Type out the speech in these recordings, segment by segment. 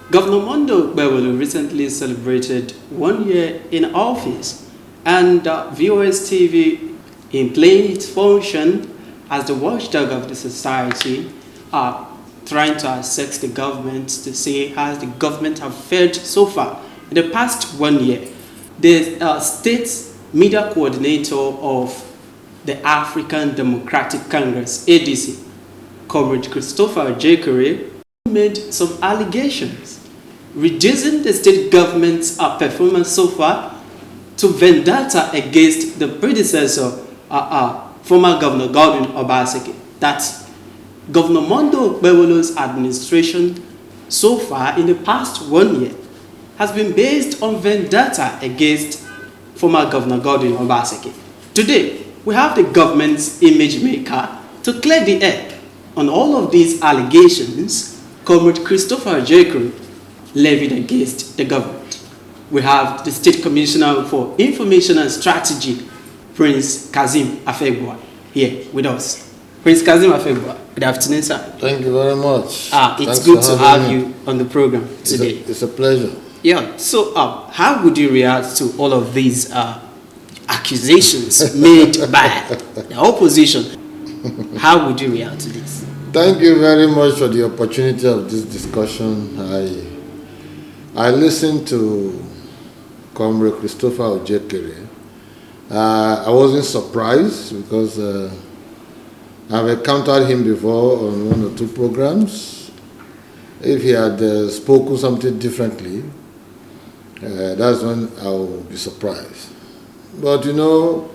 Governor Mondo Bewelu recently celebrated 1 year in office, and VOS TV, in playing its function as the watchdog of the society, are trying to assess the government to see how the government have fared so far in the past 1 year. The state media coordinator of the African Democratic Congress, ADC, Comrade Christopher Ojekere, made some allegations reducing the state government's performance so far to vendetta against the predecessor, former Governor Godwin Obaseki. That's Governor Mondo Bewelu's administration so far in the past 1 year has been based on vendetta against former Governor Godwin Obaseki. Today, we have the government's image maker to clear the air on all of these allegations Comrade Christopher Ojekere levied against the government. We have the State Commissioner for Information and Strategy, Prince Kazeem Afegbua, here with us. Prince Kazeem Afegbua, good afternoon, sir. Thank you very much. It's good to have you on the program today. It's a pleasure. Yeah, so how would you react to all of these accusations made by the opposition? How would you react to this? Thank you very much for the opportunity of this discussion. I listened to Comrade Christopher Ojekere. I wasn't surprised because I've encountered him before on 1 or 2 programs. If he had spoken something differently, that's when I'll be surprised. But you know,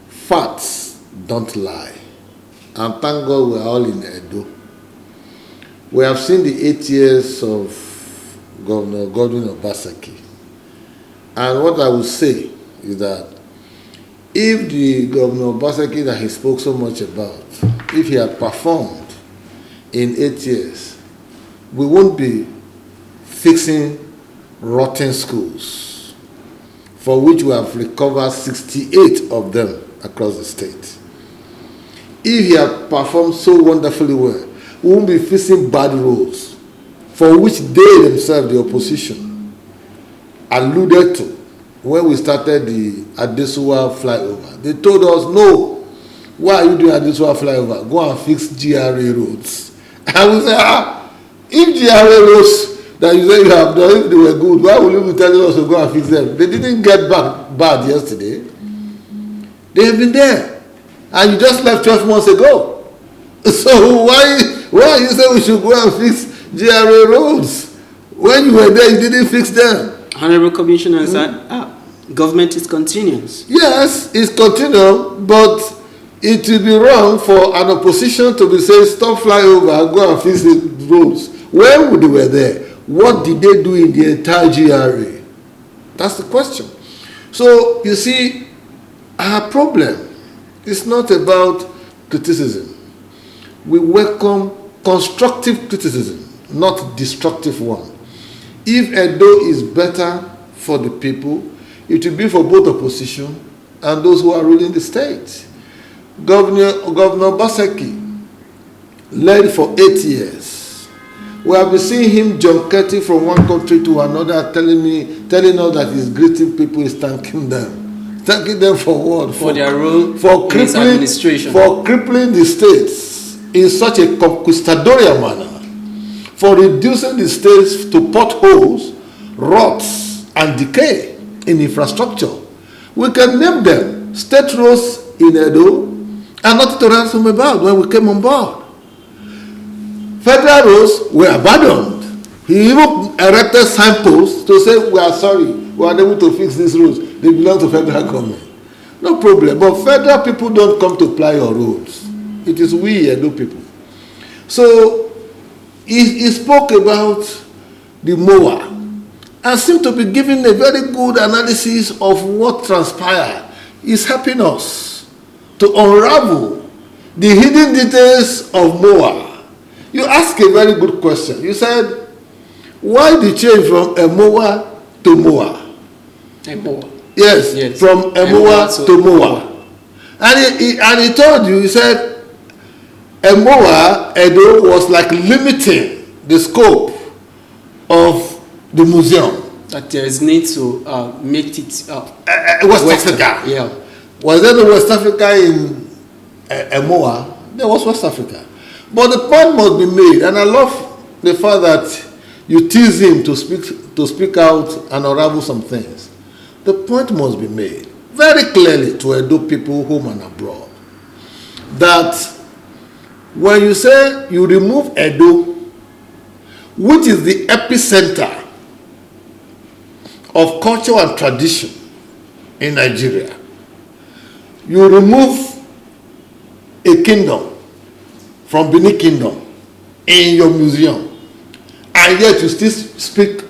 facts don't lie. And thank God we're all in Edo. We have seen the 8 years of Governor Godwin Obaseki. And what I would say is that if the Governor Obaseki that he spoke so much about, if he had performed in 8 years, we won't be fixing rotten schools, for which we have recovered 68 of them across the state. If he had performed so wonderfully well, we won't be fixing bad roads, for which they themselves, the opposition, alluded to when we started the Adesuwa flyover. They told us, no, why are you doing Adesuwa flyover? Go and fix GRA roads. And we said, if GRA roads that you say you have done, if they were good, why would you be telling us to go and fix them? They didn't get bad yesterday. They have been there. And you just left 12 months ago. So why you say we should go and fix GRA roads? When you were there, you didn't fix them. Honorable Commissioner, government is continuous. Yes, it's continual, but it will be wrong for an opposition to be saying, stop flyover, go and fix the roads. When they were there, what did they do in the entire GRA? That's the question. So, you see, our problem is not about criticism. We welcome constructive criticism, not destructive one. If Edo is better for the people, it will be for both opposition and those who are ruling the state. Governor Obaseki led for 8 years. We have been seeing him junketing from one country to another, telling us that he's greeting people, he's thanking them. Thanking them for what? For their role for in his administration. For crippling the states in such a conquistadorial manner. For reducing the states to potholes, rots, and decay in infrastructure. We can name them. State roads in Edo are not to ransom about when we came on board. Federal roads were abandoned. He even erected signposts to say, we are sorry, we are unable to fix these roads. They belong to federal government. No problem. But federal people don't come to ply your roads. It is we Edo people. So he spoke about the MOA and seemed to be giving a very good analysis of what transpired. He's helping us to unravel the hidden details of MOA. You asked a very good question. You said, why the change from MOA to MOA? MOA. Yes, from MOA to MOA. And he told you, he said, MOA, Edo, was like limiting the scope of the museum. That there is need to make it West Africa. Yeah. Was there the West Africa in Emoa? There was West Africa. But the point must be made, and I love the fact that you tease him to speak out and unravel some things. The point must be made very clearly to Edo people home and abroad that when you say you remove Edo, which is the epicenter of culture and tradition in Nigeria, you remove a kingdom from Benin Kingdom in your museum, and yet you still speak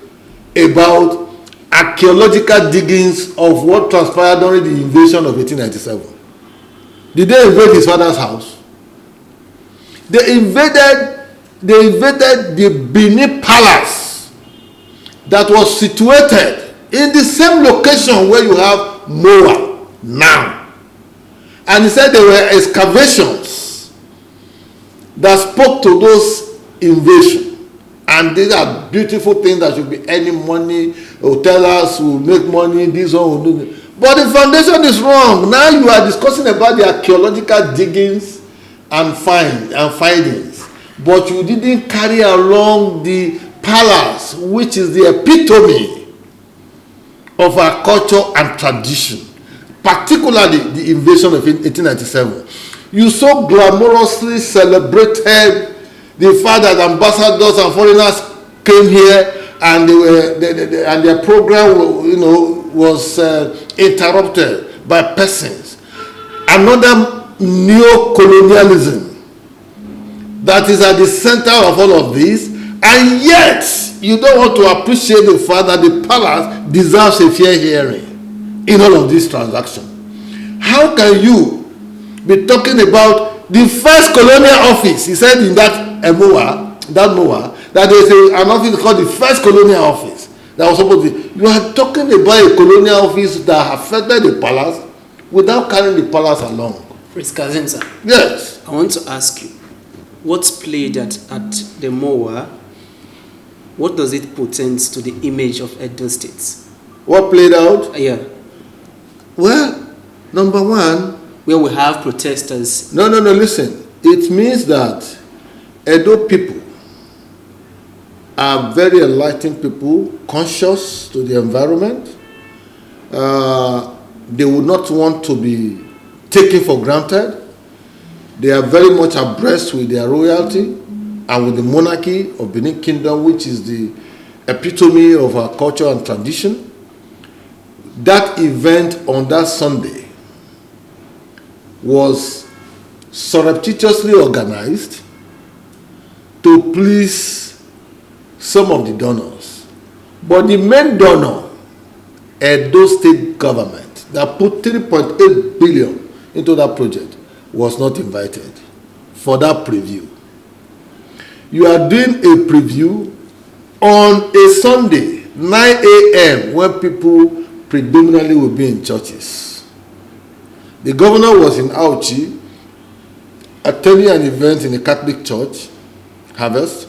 about archaeological diggings of what transpired during the invasion of 1897. Did they invade his father's house? They invaded the Benin Palace that was situated in the same location where you have Moa now. And he said there were excavations that spoke to those invasions. And these are beautiful things that should be earning money. Hoteliers will make money, this one will do it. But the foundation is wrong. Now you are discussing about the archaeological diggings and findings. But you didn't carry along the palace, which is the epitome of our culture and tradition, particularly the invasion of 1897. You so glamorously celebrated the fact that ambassadors and foreigners came here and and their program, was interrupted by persons. Another neo-colonialism that is at the center of all of this, and yet you don't want to appreciate the fact that the palace deserves a fair hearing in all of this transaction. How can you be talking about the first colonial office? He said in that MOA, that there is an office called the first colonial office that was supposed to be. You are talking about a colonial office that affected the palace without carrying the palace along. Prince Kazenza. Yes. I want to ask you, what's played at the MOA, what does it portend to the image of Edo State? What played out? Yeah. Well, number one, where we have protesters. No, listen. It means that Edo people are very enlightened people, conscious to the environment. They would not want to be taken for granted. They are very much abreast with their royalty and with the monarchy of Benin Kingdom, which is the epitome of our culture and tradition. That event on that Sunday was surreptitiously organized to please some of the donors. But the main donor, Edo State government, that put 3.8 billion into that project, was not invited for that preview. You are doing a preview on a Sunday, 9 a.m., when people predominantly will be in churches. The governor was in Auchi attending an event in a Catholic church, Harvest.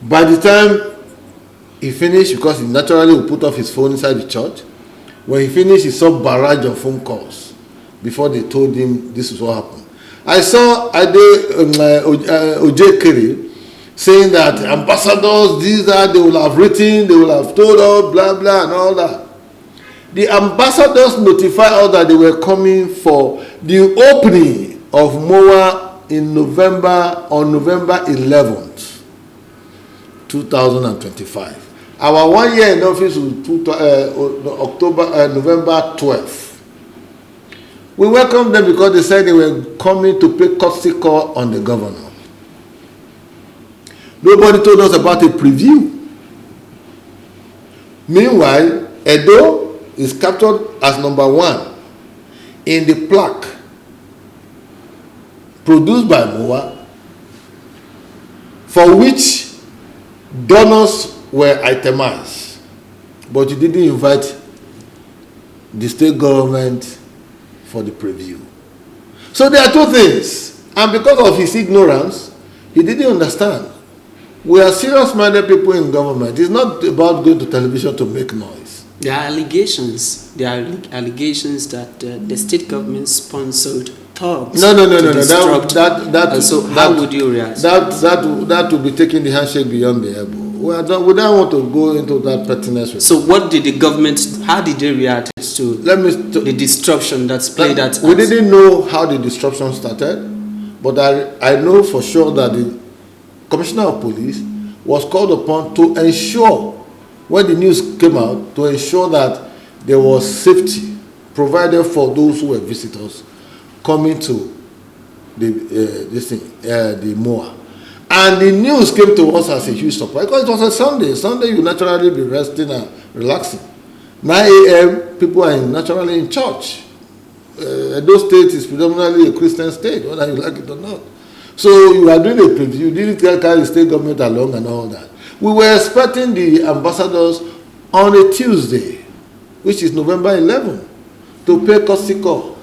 By the time he finished, because he naturally would put off his phone inside the church, when he finished, he saw a barrage of phone calls before they told him this is what happened. I saw Obaseki saying that ambassadors, they will have written, they will have told us, blah, blah, and all that. The ambassadors notified us that they were coming for the opening of MOA on November 11th, 2025. Our 1 year in office was November 12th. We welcomed them because they said they were coming to pay courtesy call on the governor. Nobody told us about a preview. Meanwhile, Edo is captured as number 1 in the plaque produced by MOA, for which donors were itemized. But you didn't invite the state government for the preview. So there are two things. And because of his ignorance, he didn't understand We are serious-minded people in government. It's not about going to television to make noise. There are allegations. There are allegations that the state government sponsored thugs. No. How would you react? That would be taking the handshake beyond the elbow. We don't want to go into that pettiness. So what did the government? How did they react to the disruption that's played at? We didn't know how the disruption started, but I know for sure that the Commissioner of Police was called upon to ensure, when the news came out, to ensure that there was safety provided for those who were visitors coming to the MOA. And the news came to us as a huge surprise because it was a Sunday. Sunday you naturally be resting and relaxing. 9 a.m. people are naturally in church. Those states is predominantly a Christian state, whether you like it or not. So you are doing a preview. You didn't carry the state government along and all that. We were expecting the ambassadors on a Tuesday, which is November 11, to pay courtesy call.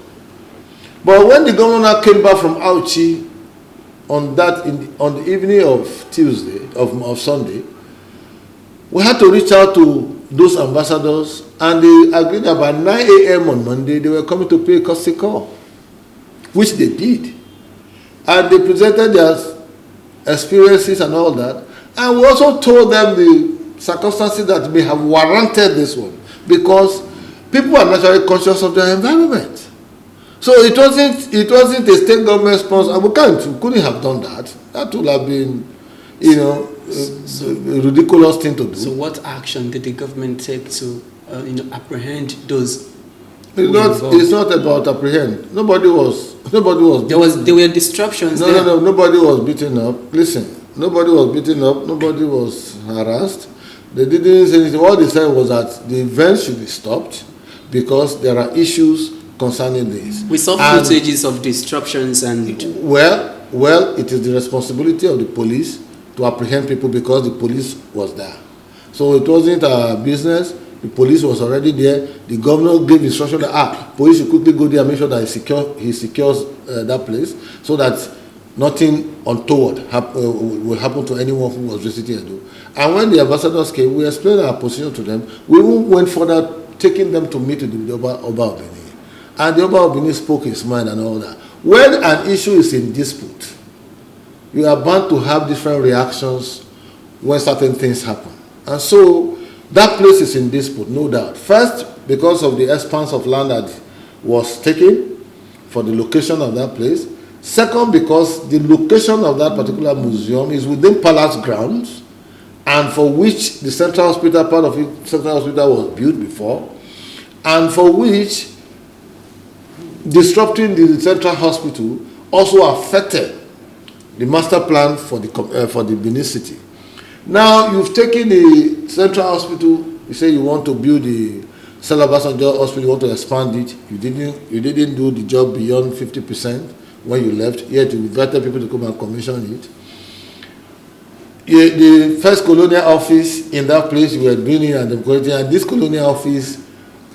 But when the governor came back from Auchi on the evening of Tuesday, of Sunday, we had to reach out to those ambassadors, and they agreed that by 9 a.m. on Monday, they were coming to pay courtesy call, which they did. And they presented their experiences and all that. And we also told them the circumstances that may have warranted this one, because people are naturally conscious of their environment. So it wasn't a state government sponsor, and we couldn't have done that. That would have been, a ridiculous thing to do. So what action did the government take to, apprehend those? It's not about apprehend. Nobody was. There were disruptions. No. Nobody was beaten up. Listen, nobody was beaten up. Nobody was harassed. They didn't say anything. All they said was that the event should be stopped because there are issues concerning this. We saw footages of disruptions and. Well, it is the responsibility of the police to apprehend people because the police was there. So it wasn't our business. The police was already there. The governor gave instruction that police should quickly go there and make sure that he secures that place so that nothing untoward will happen to anyone who was visiting Edo. And when the ambassadors came, we explained our position to them. We went further, taking them to meet with the Oba of Benin. And the Oba of Benin spoke his mind and all that. When an issue is in dispute, you are bound to have different reactions when certain things happen. And so that place is in dispute, no doubt. First, because of the expanse of land that was taken for the location of that place. Second, because the location of that particular museum is within palace grounds, and for which the central hospital, part of it, central hospital was built before, and for which disrupting the central hospital also affected the master plan for the Benin city. Now you've taken the central hospital. You say you want to build the Salabasanjo hospital. You want to expand it. You didn't do the job beyond 50% when you left. Yet you invited people to come and commission it. The first colonial office in that place you were doing it, and this colonial office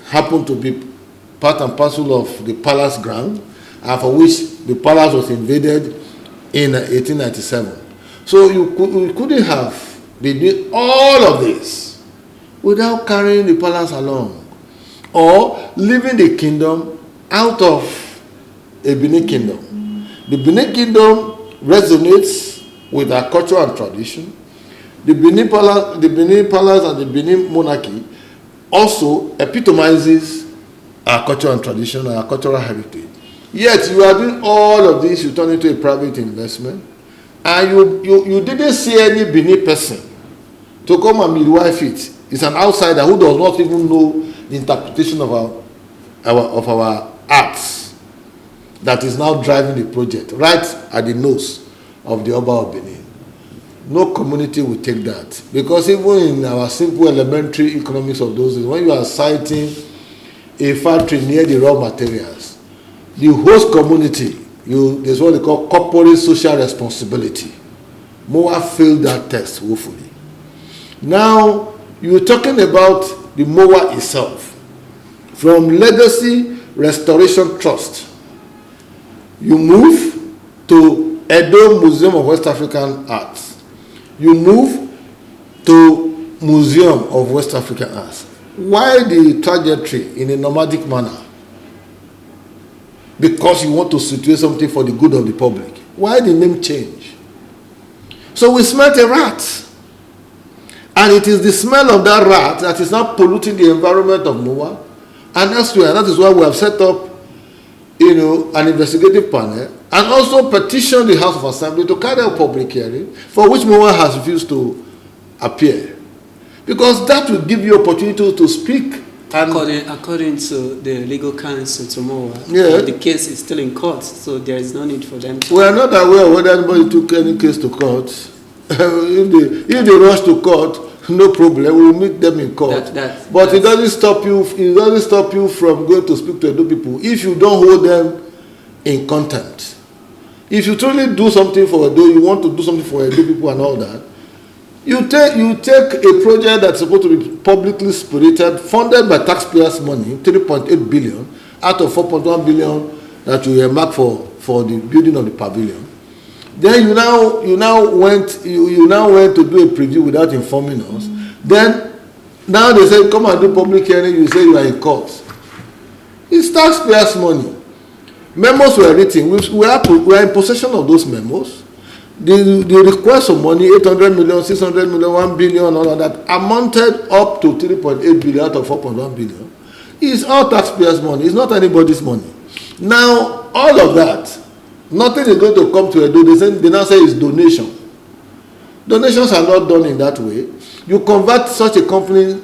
happened to be part and parcel of the palace ground, and for which the palace was invaded in 1897. So you couldn't have been doing all of this without carrying the palace along, or leaving the kingdom out of a Benin kingdom. The Benin kingdom resonates with our culture and tradition. The Benin palace and the Benin monarchy also epitomizes our culture and tradition and our cultural heritage. Yet you are doing all of this, you turn into a private investment, and you didn't see any Benin person to come and midwife it. It's an outsider who does not even know the interpretation of our arts that is now driving the project right at the nose of the Oba of Benin. No community will take that, because even in our simple elementary economics of those days, when you are citing a factory near the raw materials, the host community, there's what they call corporate social responsibility. MOA failed that test woefully. Now you're talking about the MOA itself. From Legacy Restoration Trust, you move to Edo Museum of West African Arts. You move to Museum of West African Arts. Why the trajectory in a nomadic manner? Because you want to situate something for the good of the public. Why the name change? So we smelt a rat. And it is the smell of that rat that is now polluting the environment of Moa and elsewhere. That is why we have set up, an investigative panel and also petitioned the House of Assembly to carry out public hearing, for which Moa has refused to appear. Because that will give you opportunity to speak. And according to the legal counsel to Moa, the case is still in court, so there is no need for them to... We are not aware of whether anybody took any case to court. If they rush to court, no problem. We will meet them in court. But it doesn't stop you. It doesn't stop you from going to speak to Edo people if you don't hold them in contempt. If you truly do something for Edo, you want to do something for Edo people and all that, you take a project that's supposed to be publicly spirited, funded by taxpayers' money, 3.8 billion out of 4.1 billion that you earmark for the building of the pavilion. Then you now went to do a preview without informing us. Then now they say come and do public hearing. You say you are in court. It's taxpayers' money. Memos were written. We are in possession of those memos. The request of money, 800 million, 600 million, 1 billion, all of that, amounted up to 3.8 billion out of 4.1 billion. It's all taxpayers' money. It's not anybody's money. Now all of that. Nothing is going to come to Edo. They now say it's donation. Donations are not done in that way. You convert such a company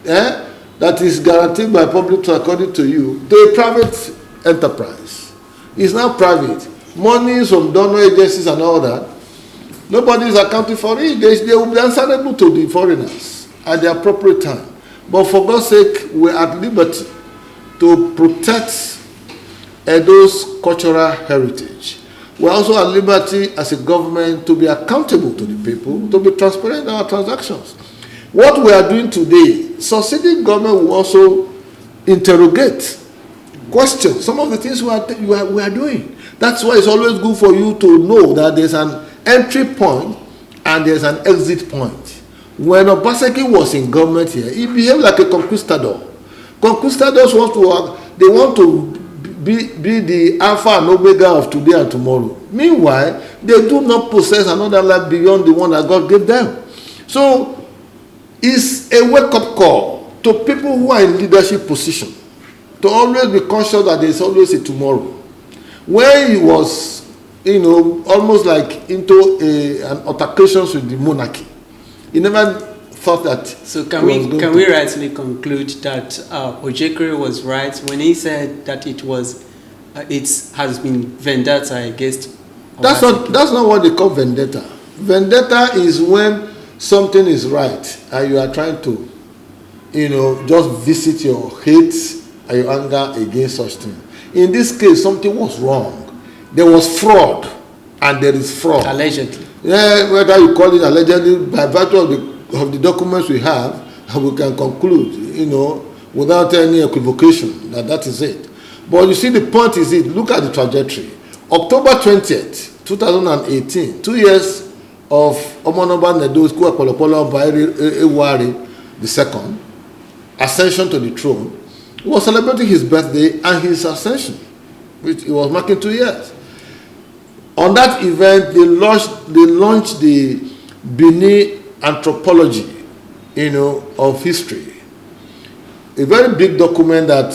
that is guaranteed by public trust, according to you, to a private enterprise. It's now private. Money from donor agencies and all that. Nobody is accounting for it. They will be answerable to the foreigners at the appropriate time. But for God's sake, we are at liberty to protect Edo's cultural heritage. We are also at liberty as a government to be accountable to the people, to be transparent in our transactions. What we are doing today, succeeding government will also interrogate, question some of the things we are doing. That's why it's always good for you to know that there's an entry point and there's an exit point. When Obaseki was in government here, he behaved like a conquistador. Conquistadors want to be the alpha and omega of today and tomorrow. Meanwhile, they do not possess another life beyond the one that God gave them. So it's a wake-up call to people who are in leadership position to always be conscious that there is always a tomorrow. When he was, almost like into an altercation with the monarchy, he never thought that. So can we rightly conclude that Ojekere was right when he said that it has been vendetta against Obaseki? That's not what they call vendetta. Vendetta is when something is right and you are trying to, just visit your hate and your anger against such thing. In this case, something was wrong. There was fraud, and there is fraud. Allegedly. Yeah, whether you call it allegedly, by virtue of the documents we have, we can conclude, without any equivocation, that is it. But you see, the point is it. Look at the trajectory. October 20th, 2018, 2 years of Omonoba Nedo's Kwapolopolo Bairi Ewari II, ascension to the throne. He was celebrating his birthday and his ascension, which he was marking 2 years. On that event, they launched the Benin anthropology, of history. A very big document that,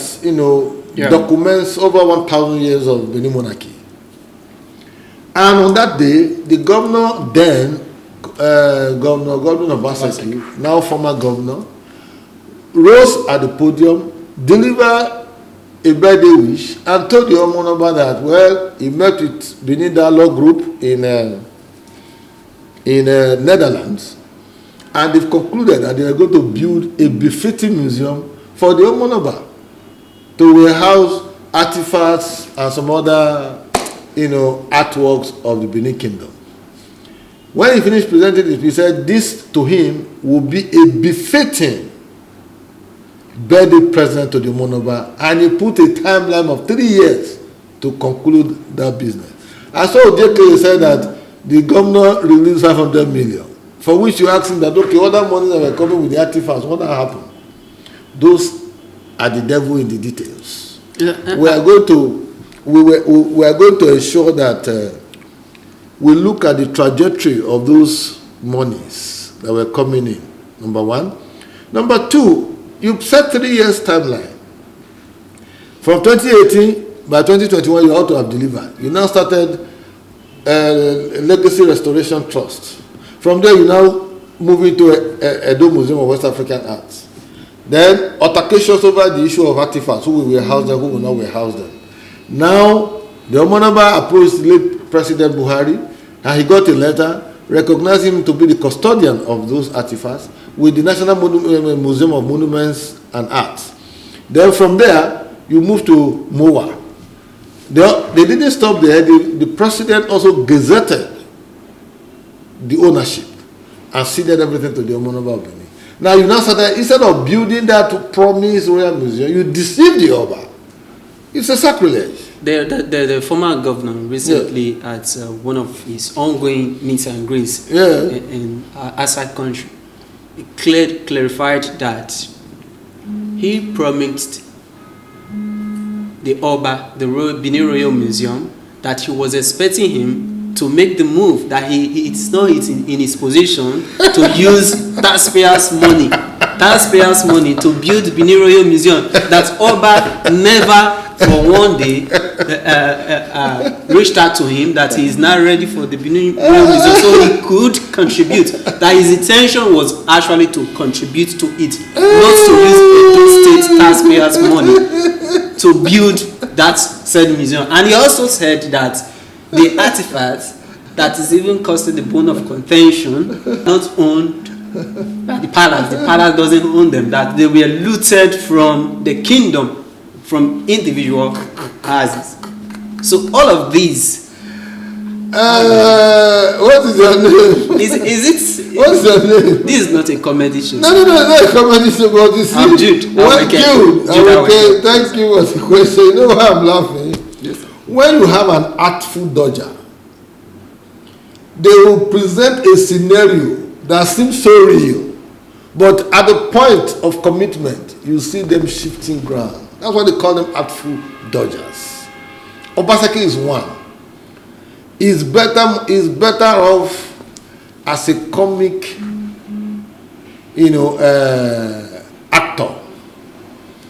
documents over 1,000 years of Benin monarchy. And on that day, the governor then, Governor Obaseki, now former governor, rose at the podium, delivered a birthday wish, and told the Omonoba that, he met with Benin Dialogue Group in Netherlands, and they've concluded that they are going to build a befitting museum for the Omonoba to warehouse artifacts and some other, artworks of the Benin Kingdom. When he finished presenting it, he said this to him will be a befitting birthday present to the Omonoba, and he put a timeline of 3 years to conclude that business. I saw Ojekere said that the governor released 500 million for which you ask him that, okay, other money that were coming with the artifacts, what happened? Those are the devil in the details. We are going to ensure that we look at the trajectory of those monies that were coming in, number one. Number two, you set 3 years timeline. From 2018, by 2021, you ought to have delivered. You now started Legacy Restoration Trust. From there, you now move into Edo Museum of West African Arts. Then, altercations over the issue of artifacts, who will house them, who will not house them. Now, the Omonaba approached the late President Buhari, and he got a letter recognizing him to be the custodian of those artifacts with the National Museum of Monuments and Arts. Then from there, you move to MOA. They didn't stop there. The president also gazetted the ownership and ceded everything to the Omonaba of Benin. Now you now started, instead of building that to promise Royal Museum, you deceived the Oba. It's a sacrilege. The former governor recently at one of his ongoing meet and greets in outside country, he clarified that he promised the Oba, the Benin Royal Museum, that he was expecting him to make the move, that it's not in his position to use taxpayers' money to build Benin Royal Museum. That Oba never for one day reached out to him that he is now ready for the Benin Royal Museum so he could contribute. That his intention was actually to contribute to it, not to use Edo State taxpayers' money to build that said museum. And he also said that the artifacts that is even costing the bone of contention not owned by the palace. The palace doesn't own them. That they were looted from the kingdom, from individual houses. So all of these. What is your name? Is it? What's your name? This is not a comedy show. No, not a comedy show. But you see, I'm Jude. Thank you for the question. You know why I'm laughing? Yes. When you have an artful dodger, they will present a scenario that seems so real, but at the point of commitment, you see them shifting ground. That's why they call them artful dodgers. Obaseki is one. He's better off as a comic, actor.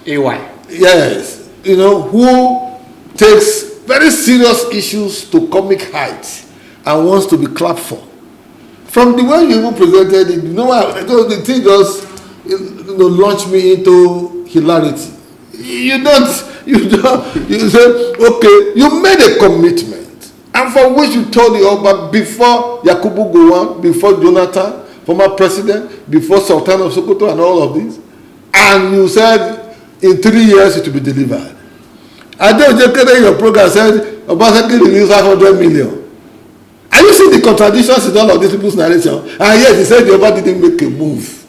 AY. Yes, who takes very serious issues to comic heights and wants to be clapped for. From the way you even presented it, the thing just launched me into hilarity. You said, okay, you made a commitment, and for which you told the Oba before Yakubu Gowon, before Jonathan, former president, before Sultan of Sokoto and all of this, and you said in 3 years it will be delivered. I don't just in your program said Obaseki released 500 million. Are you seeing the contradictions in all of these people's narration? And yes, he said the Oba didn't make a move,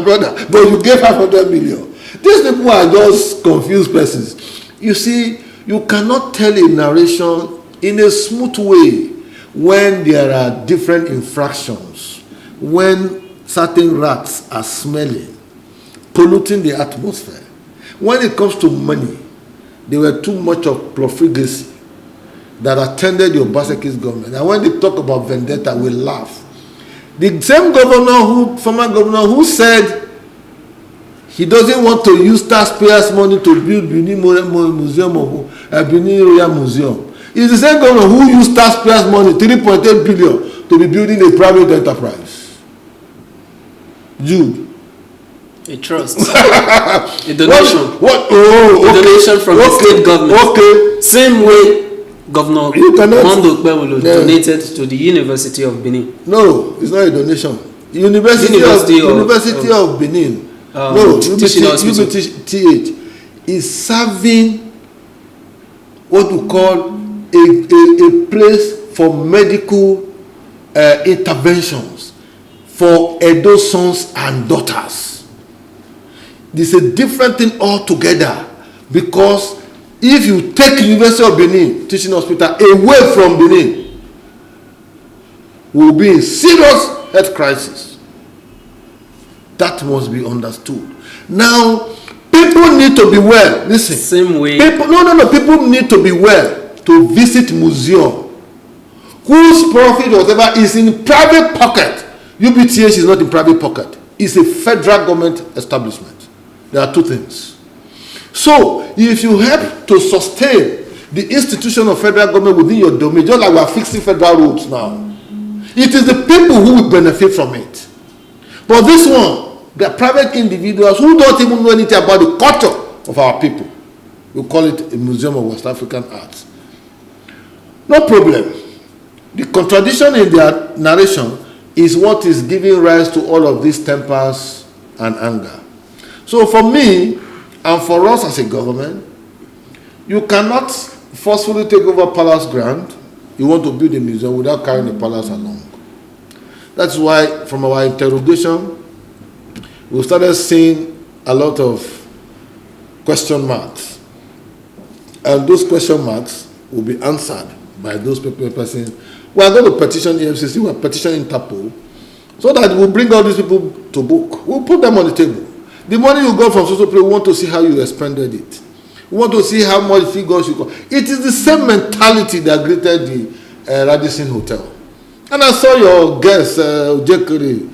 brother, but you gave 500 million. These people are just confused persons. You see, you cannot tell a narration in a smooth way when there are different infractions, when certain rats are smelling, polluting the atmosphere. When it comes to money, there were too much of profligacy that attended the Obaseki's government. And when they talk about vendetta, we laugh. The same former governor who said he doesn't want to use taxpayers' money to build Benin Museum of Benin Royal Museum, is the same governor who used taxpayers' money, 3.8 billion, to be building a private enterprise. Jude. A trust. A donation. What? A donation from the state government. Okay. Same way Governor Mondo Kpewolo donated to the University of Benin. No, it's not a donation. University of Benin. UBTH is serving what we call a place for medical interventions for Edo sons and daughters. This is a different thing altogether, because if you take University of Benin Teaching Hospital away from Benin, we will be in serious health crisis. That must be understood. Now, people need to be well. Listen. Same way. People need to be well to visit museum whose profit, whatever, is in private pocket. UBTH is not in private pocket. It's a federal government establishment. There are two things. So, if you help to sustain the institution of federal government within your domain, just like we are fixing federal roads now, it is the people who will benefit from it. But this one, the private individuals who don't even know anything about the culture of our people, we call it a Museum of West African Arts. No problem. The contradiction in their narration is what is giving rise to all of these tempers and anger. So for me, and for us as a government, you cannot forcefully take over palace ground. You want to build a museum without carrying the palace along. That's why from our interrogation, we started seeing a lot of question marks. And those question marks will be answered by those people saying, we are going to petition EFCC, we are petitioning Interpol, so that we'll bring all these people to book. We'll put them on the table. The money you got from social play, we want to see how you expended it. We want to see how much figures you got. It is the same mentality that greeted the Radisson Hotel. And I saw your guest, Jekiri,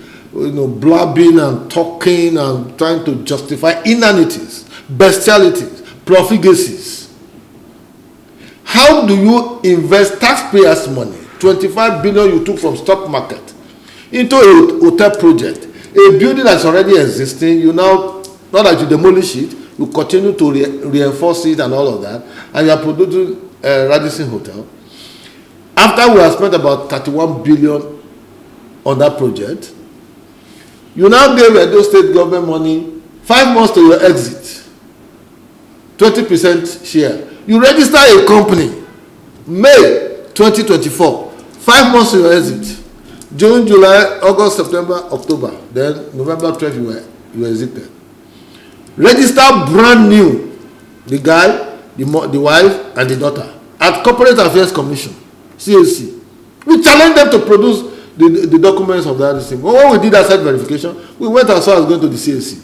blabbing and talking and trying to justify inanities, bestialities, profligacies. How do you invest taxpayers' money, 25 billion you took from stock market, into a hotel project, a building that's already existing? You now that you demolish it, you continue to reinforce it and all of that, and you are producing Radisson Hotel. After we have spent about 31 billion on that project, you now gave Edo State government money 5 months to your exit, 20% share. You register a company, May 2024, 5 months to your exit. June, July, August, September, October. Then November 12th, you exited. Register brand new, the guy, the wife, and the daughter at Corporate Affairs Commission, CAC. We challenged them to produce the documents of that thing. When we did asset verification, we went as far as going to the CAC.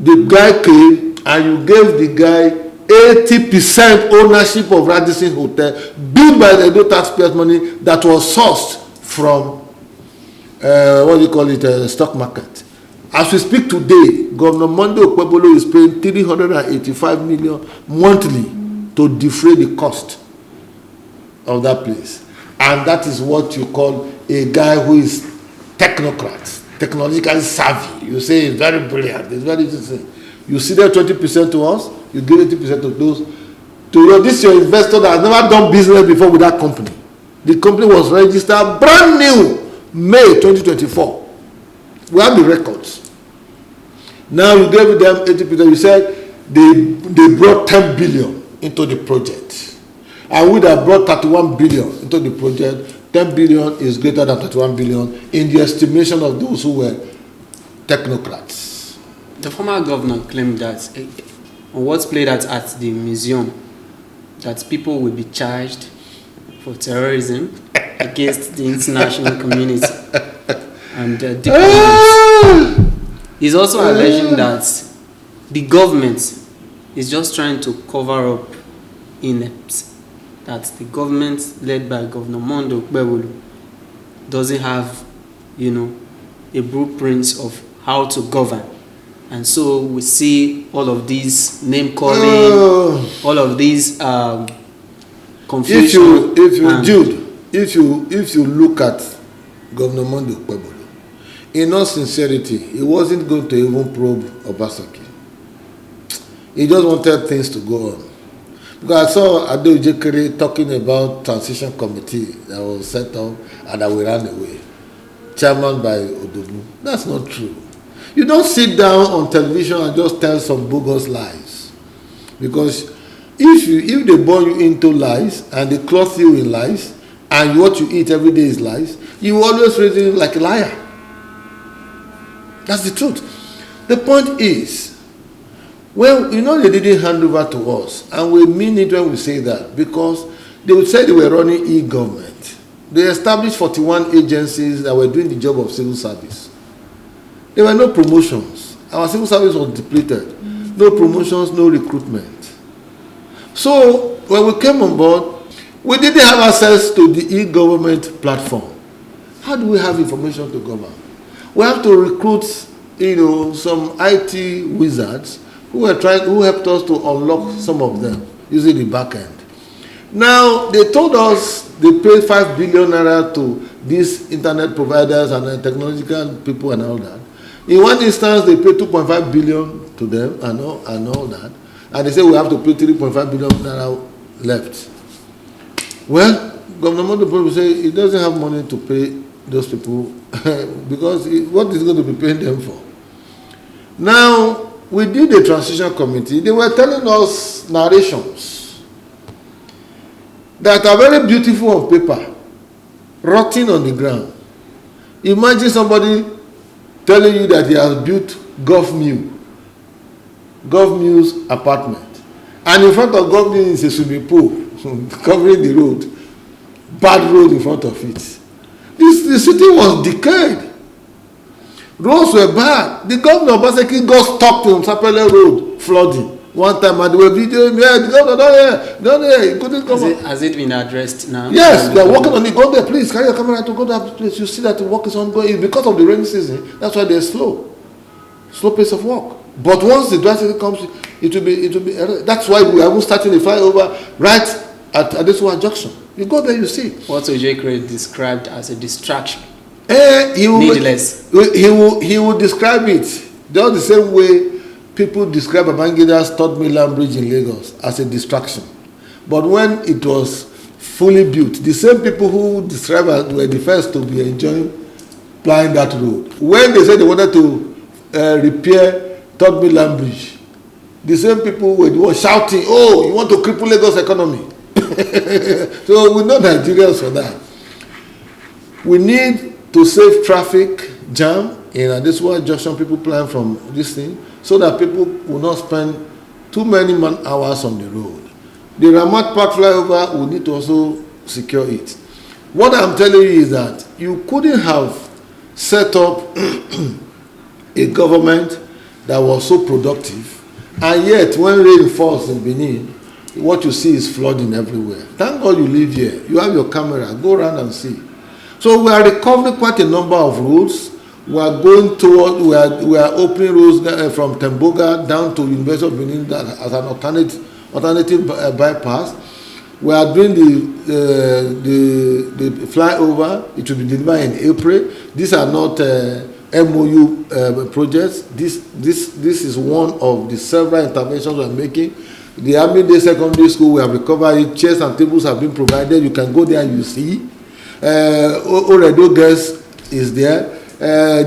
The guy came and you gave the guy 80% ownership of Radisson Hotel, built by the Edo taxpayers' money that was sourced from stock market. As we speak today, Governor Monday Okpebolo is paying 385 million monthly to defray the cost of that place. And that is what you call a guy who is technocrat, technologically savvy. You say it's very brilliant, it's very interesting. You see that 20% to us, you give 80% to those. This is your investor that has never done business before with that company. The company was registered brand new May 2024. We have the records. Now you gave them 80%. You said they brought 10 billion into the project. And we have brought 31 billion into the project. 10 billion is greater than 31 billion in the estimation of those who were technocrats. The former governor claimed that on what's played at the museum, that people will be charged for terrorism against the international community and diplomacy. He's also alleging that the government is just trying to cover up inepts, that the government led by Governor Mondo Okpebolo doesn't have, a blueprint of how to govern. And so we see all of these name calling, all of these confusion. If you look at Governor Mondo Okpebolo, in all sincerity, he wasn't going to even probe Obaseki. He just wanted things to go on. Because I saw Ado Jekiri talking about transition committee that was set up and that we ran away. Chairman by Odobu. That's not true. You don't sit down on television and just tell some bogus lies. Because if they born you into lies and they clothe you in lies and what you eat every day is lies, you always reason like a liar. That's the truth. The point is, well, they didn't hand over to us, and we mean it when we say that, because they would say they were running e-government. They established 41 agencies that were doing the job of civil service. There were no promotions. Our civil service was depleted. No promotions, no recruitment. So when we came on board, we didn't have access to the e-government platform. How do we have information to govern? We have to recruit, some IT wizards who helped us to unlock some of them using the back end. Now, they told us they paid 5 billion naira to these internet providers and technological people and all that. In one instance, they paid 2.5 billion to them and all that. And they say we have to pay 3.5 billion naira left. Well, Governor Mondo probably say he doesn't have money to pay those people because what is going to be paying them for? Now, we did a transition committee. They were telling us narrations that are very beautiful on paper, rotting on the ground. Imagine somebody telling you that he has built Gulf Mills apartment, and in front of Gulf Mills is a swimming pool covering the road, bad road in front of it. The city was decayed. Roads were bad. The governor of Obaseki got stuck on Sapele Road, flooding. One time, and they were videoing, the governor, don't hear, he couldn't come up. Has it been addressed now? Yes, they are working on it. Go there, please, carry your camera to go to that place. You see that the work is ongoing. It's because of the rainy season. That's why they're slow pace of work. But once the dry season comes, it will be. That's why we are starting the flyover right at Adesuwa Junction. You go there, you see. What Ojekre described as a distraction. Needless. He will describe it just the same way people describe Babangida's Third Mainland Bridge in Lagos as a distraction. But when it was fully built, the same people who describe it were the first to be enjoying plying that road. When they said they wanted to repair Third Mainland Bridge, the same people were the ones shouting, "Oh, you want to cripple Lagos economy." So we know Nigerians for that. We need to save traffic jam in Adesuwa Junction. People plan from this thing so that people will not spend too many man hours on the road. The Ramat Park flyover, we need to also secure it. What I'm telling you is that you couldn't have set up a government that was so productive, and yet when rain falls in Benin, what you see is flooding everywhere. Thank God you live here. You have your camera. Go around and see. So we are recovering quite a number of roads. We are going toward. We are opening roads from Temboga down to University of Benin as an alternative bypass. We are doing the flyover. It will be delivered in April. These are not MOU projects. This is one of the several interventions we are making. The Army Day Secondary School, we have recovered it. Chairs and tables have been provided. You can go there and you see. Oredo Girls is there.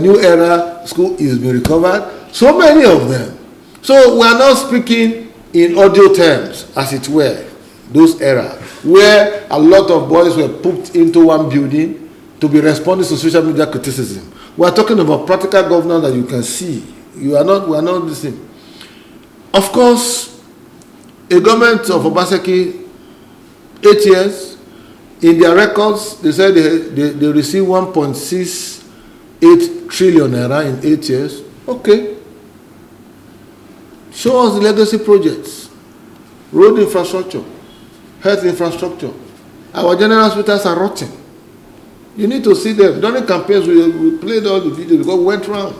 New Era School is being recovered. So many of them. So we are not speaking in audio terms, as it were, those era, where a lot of boys were put into one building to be responding to social media criticism. We are talking about practical governance that you can see. We are not listening. Of course, a government of Obaseki, 8 years, in their records, they said they received 1.68 trillion naira in 8 years. Okay. Show us the legacy projects, road infrastructure, health infrastructure. Our general hospitals are rotting. You need to see them. During campaigns, we played all the videos because we went round.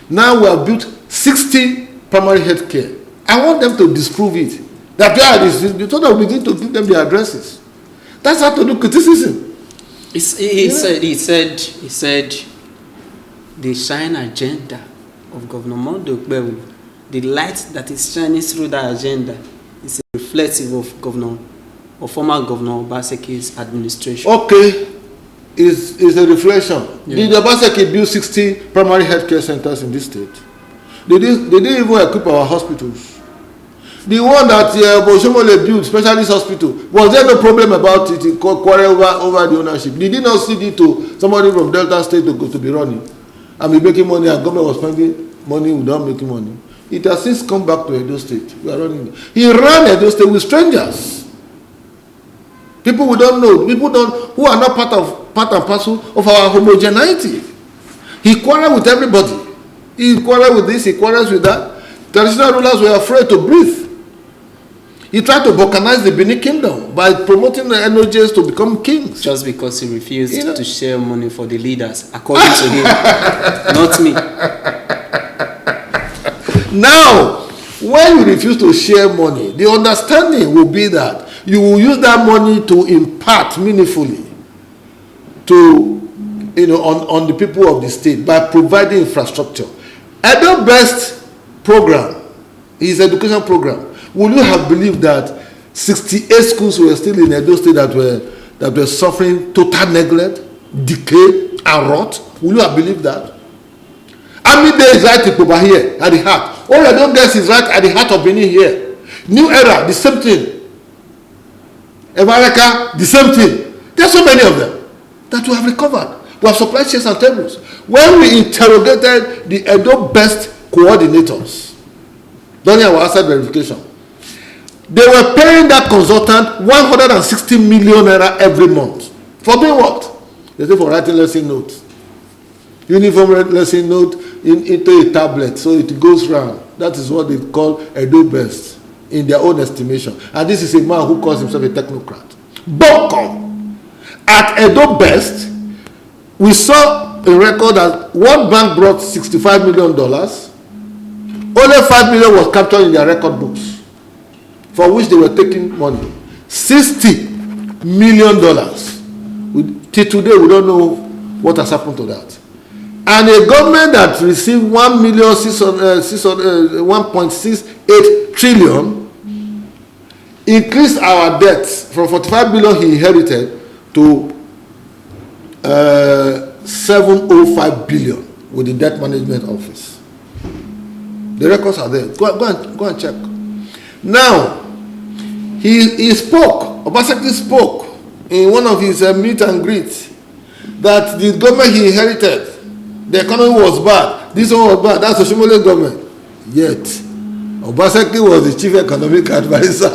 Now we have built 60 primary health care. I want them to disprove it. That so that we begin to give them the addresses. That's how to do criticism. He said the shine agenda of Governor Mondo Gbewu, the light that is shining through that agenda is reflective of former Governor Obaseki's administration. Okay, it's a reflection. Yeah. Did Obaseki build 60 primary health care centers in this state? They didn't even equip our hospitals. The one that Boshomole built, specialist hospital, was there no problem about it? Quarrel over the ownership. Did he not cede it to somebody from Delta State to be running and be making money, and government was spending money without making money? It has since come back to Edo State. We are running. He ran Edo State with strangers. People we don't know. People don't. who are not part and parcel of our homogeneity. He quarreled with everybody. He quarreled with this, he quarrels with that. Traditional rulers were afraid to breathe. He tried to balkanize the Benin Kingdom by promoting the NOJs to become kings. Just because he refused to share money for the leaders, according to him. Not me. Now, when you refuse to share money, the understanding will be that you will use that money to impart meaningfully to, on the people of the state by providing infrastructure. Edo Best program, his education program, would you have believed that 68 schools were still in Edo State that were suffering total neglect, decay, and rot? Would you have believed that? Army Day is right over here at the heart. All Edo Girls is right at the heart of Benin here. New Era, the same thing. America, the same thing. There are so many of them that we have recovered. We have supplied chairs and tables. When we interrogated the Edo Best coordinators during our asset verification, they were paying that consultant 160 million naira every month. For doing what? They say for writing lesson notes. Uniform lesson note into a tablet, so it goes round. That is what they call Edo Best in their own estimation. And this is a man who calls himself a technocrat. Bocom. At Edo Best, we saw a record that World Bank brought $65 million. Only $5 million was captured in their record books, for which they were taking money. $60 million. Till today, we don't know what has happened to that. And a government that received 1.68 trillion increased our debts from 45 billion he inherited to 705 billion with the debt management office. The records are there. Go and check. Now, he spoke, Obaseki spoke in one of his meet and greets that the government he inherited, the economy was bad, this one was bad, that's the Shimole government. Yet, Obaseki was the chief economic advisor.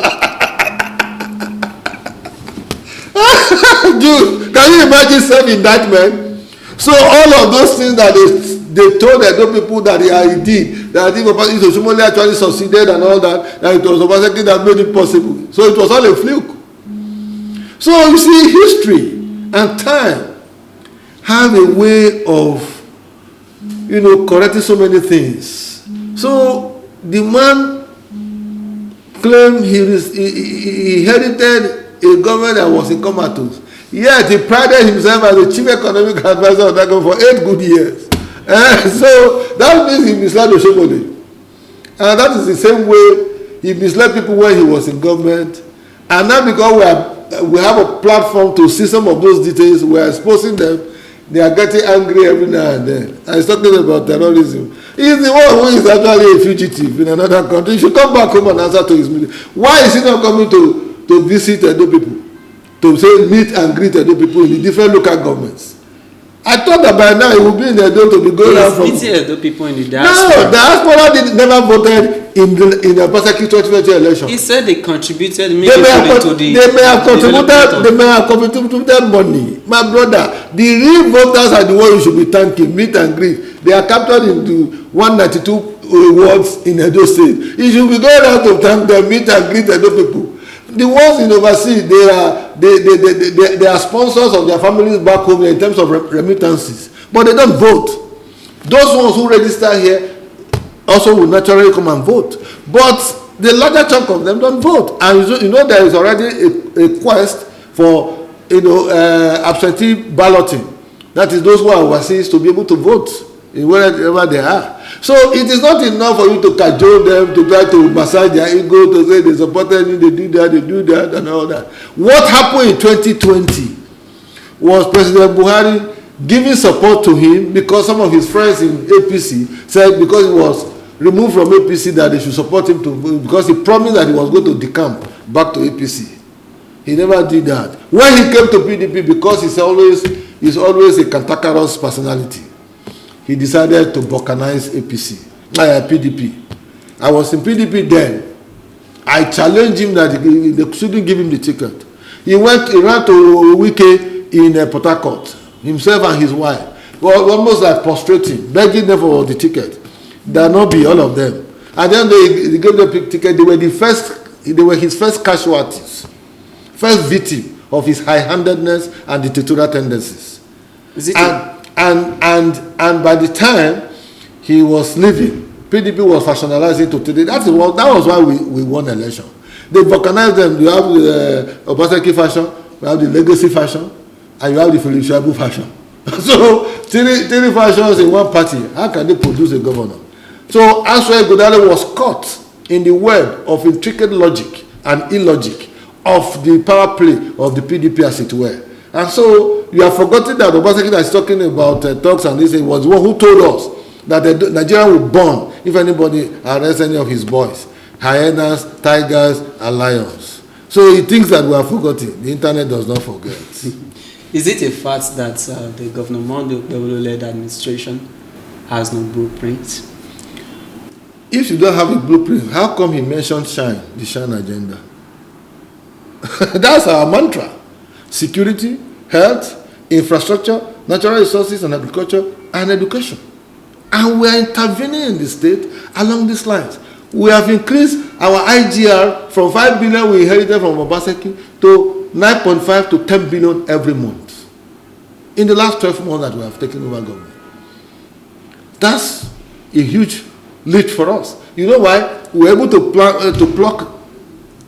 Dude, can you imagine self-indictment? So all of those things that they told the Edo people that he did, that if Shimole actually succeeded and all that, that it was Obaseki that made it possible. So it was all a fluke. So you see, history and time have a way of, correcting so many things. So the man claimed he inherited a government that was in comatose. Yet he prided himself as the chief economic advisor of that government for 8 good years. So that means he misled Oshomole. And that is the same way he misled people when he was in government. And now because we have a platform to see some of those details, we are exposing them. They are getting angry every now and then. I was talking about terrorism. He's the one who is actually a fugitive in another country. He should come back home and answer to his meeting. Why is he not coming to visit Edo people? To say meet and greet Edo people in the different local governments. I thought that by now he would be in Edo to be going out from. Meeting Edo people in the diaspora. No, diaspora never voted in the Obaseki 2020 election. He said they contributed meaningfully to the. They may have contributed money. My brother, the real voters are the ones you should be thanking. Meet and greet. They are captured into 192 wards in Edo State. You should be going out to thank them, meet and greet Edo people. The ones in overseas, they are sponsors of their families back home in terms of remittances, but they don't vote. Those ones who register here also will naturally come and vote, but the larger chunk of them don't vote. And there is already a quest for absentee balloting. That is those who are overseas to be able to vote in wherever they are. So it is not enough for you to cajole them, to try to massage their ego, to say they supported you, they do that, and all that. What happened in 2020 was President Buhari giving support to him because some of his friends in APC said because he was removed from APC that they should support him because he promised that he was going to decamp back to APC. He never did that. When he came to PDP, because he's always a cantankerous personality, he decided to balkanize PDP. I was in PDP then. I challenged him that they shouldn't give him the ticket. He ran to Wike in Port Harcourt, himself and his wife, were almost like prostrating, begging them for the ticket. There not be all of them. And then they gave them the ticket. They were his first casualties, first victim of his high-handedness and dictatorial tendencies. And by the time he was leaving, PDP was fashionalizing to today. That was why we won election. They vulcanized them. You have the Obaseki fashion, you have the legacy fashion, and you have the Philip Shabu fashion. So three fashions in one party. How can they produce a governor? So Aswai Godale was caught in the web of intricate logic and illogic of the power play of the PDP, as it were. And so you have forgotten that Obaseki that is talking about talks and this was the one who told us that Nigeria would burn if anybody arrests any of his boys, hyenas, tigers, and lions. So he thinks that we have forgotten. The internet does not forget. Is it a fact that the Governor Mondo-led administration has no blueprint? If you don't have a blueprint, how come he mentioned SHINE, the SHINE agenda? That's our mantra. Security, health, infrastructure, natural resources and agriculture, and education. And we are intervening in the state along these lines. We have increased our IGR from 5 billion we inherited from Obaseki to 9.5 to 10 billion every month. In the last 12 months that we have taken over government. That's a huge lead for us. You know why? We were able to block